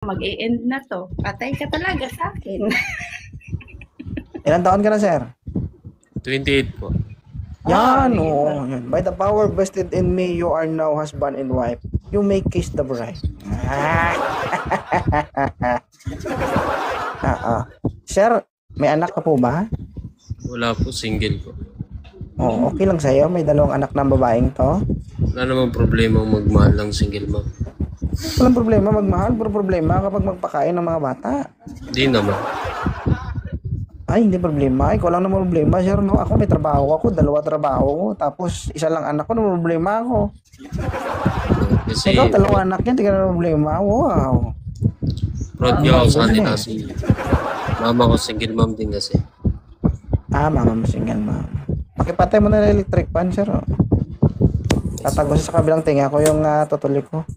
Mag-e-end na to. Patay ka talaga sa akin. Ilan taon ka na, sir? 28 po. Yan, oo. Yan. By the power vested in me, you are now husband and wife. You may kiss the bride. Sir, may anak ka po ba? Wala po, single po. Oh, okay lang sa'yo. May dalawang anak ng babaeng to. Wala namang problema magmahal ng single mom. Walang problema magmahal, pero problema kapag magpakain ng mga bata. Hindi naman. Ay, hindi problema. Ikaw lang naman problema, sir. No? Ako may trabaho ako, 2 trabaho ko. Tapos, isa lang anak ko, no problema ako. Kasi Ikaw, 2 anak yan, hindi ka na problema. Wow. proud niyo ako sa kanila kasi mama ko single mom din kasi. Mama mo single mom. Pakipatay mo na ng electric fan, sir. Oh. Tatago sa kabilang tinga ko yung tutuloy ko.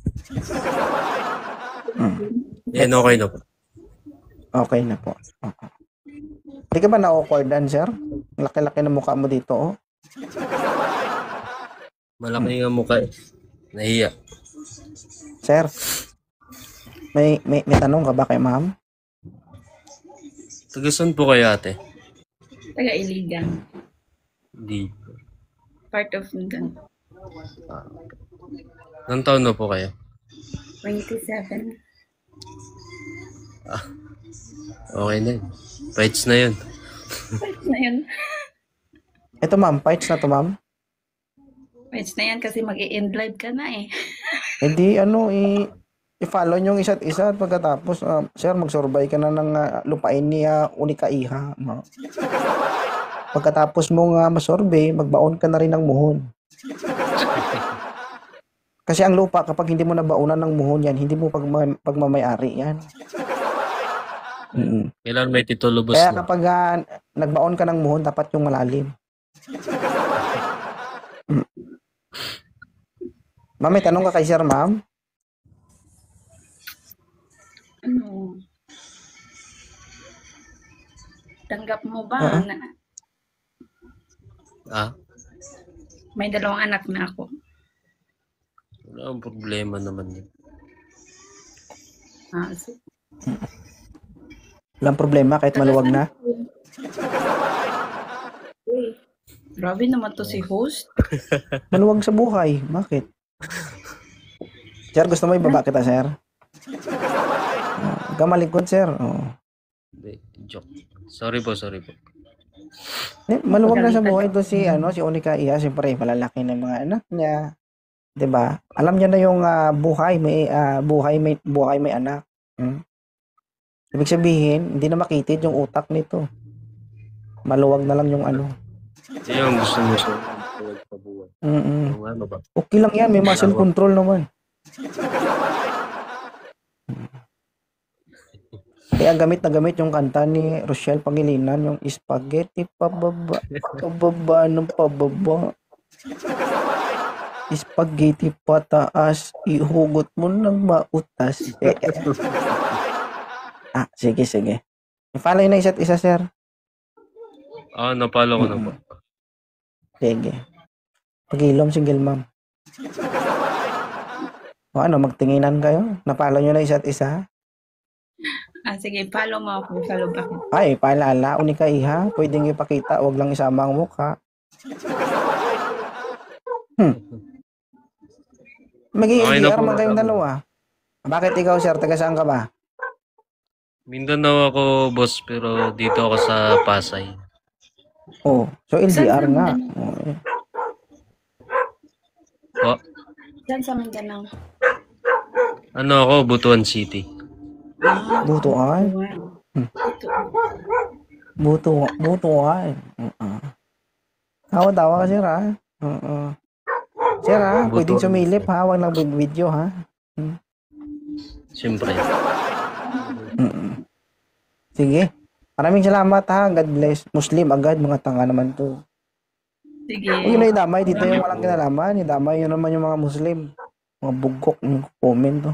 Yan, okay na po. Okay na po. Hindi ka ba na-awkwardan, sir? Laki-laki na mukha mo dito, oh. Malaki nga mukha eh. Nahiya. Sir, may tanong ka ba kay ma'am? Tagasan po kayo ate? Taga-Iligan. Hindi. Part of Iligan. Ilang taon na po kayo? 27. Okay na yun. Fights na yun. Fights na yan. Ito ma'am, fights na to ma'am. Fights na yan kasi mag-e-end live ka na eh. Hindi, i-follow nyo yung isa't isa at pagkatapos, sir, mag-survey ka na ng lupain niya, unika iha. No? Pagkatapos mo nga masurvey, magbaon ka na rin ng muhon. Kasi ang lupa, kapag hindi mo nabaunan ng muhon yan, hindi mo pagmamayari yan. Kailan may titulubos Kaya na? kapag nagbaon ka ng muhon, dapat yung malalim. Ma'am, may tanong ka kay sir, ma'am? Ano? Tanggap mo ba na may 2 anak na ako? Wala akong problema naman yun. Walang problema kahit maluwag na. Uy, grabe naman to si host. Maluwag sa buhay. Bakit? Sir, gusto mo ibaba kita, sir? Huwag ka malikod, sir. Joke. Sorry po. Maluwag na sa buhay to si Onika Iha. Siyempre, malalaki ng mga anak niya. 'Di ba? Alam niya na yung buhay may anak. Ibig sabihin, hindi na makitid yung utak nito. Maluwag na lang yung ano. Yung gusto mo sa pagpabuhay. Ano ba? Okay lang yan, may muscle control naman. Kaya gamit yung kanta ni Rochelle Pangilinan, yung spaghetti pababa ng pababa. Spaghetti pataas, ihugot mo ng mautas. Sige. I-follow na isa't isa, sir. Napalo ko na po. Sige. Pag-ilom, single mom. Magtinginan kayo? Napalo nyo na isa't isa? Sige, follow mo ako. Follow back. Ay, paalala, Onika Iha. Pwedeng ipakita, wag lang isama ang mukha. Mag-i-LDR man kayong dalawa. Bakit ikaw, sir? Taga saan ka ba? Mindanao ako, boss, pero dito ako sa Pasay. So LDR nga. Saan sa Mindanao? Ano ako, Butuan City. Butuan? Butuan. Tawa-tawa ka, sir, ha? Sir, ha? Pwedeng sumilip, ha? Huwag lang video, ha? Siyempre. Sige. Maraming salamat, ha? God bless. Muslim agad, mga tanga naman to. Sige. Huwag na idamay. Dito yung walang kinalaman. Idamay yun naman yung mga Muslim. Mga bugkok ng comment, to.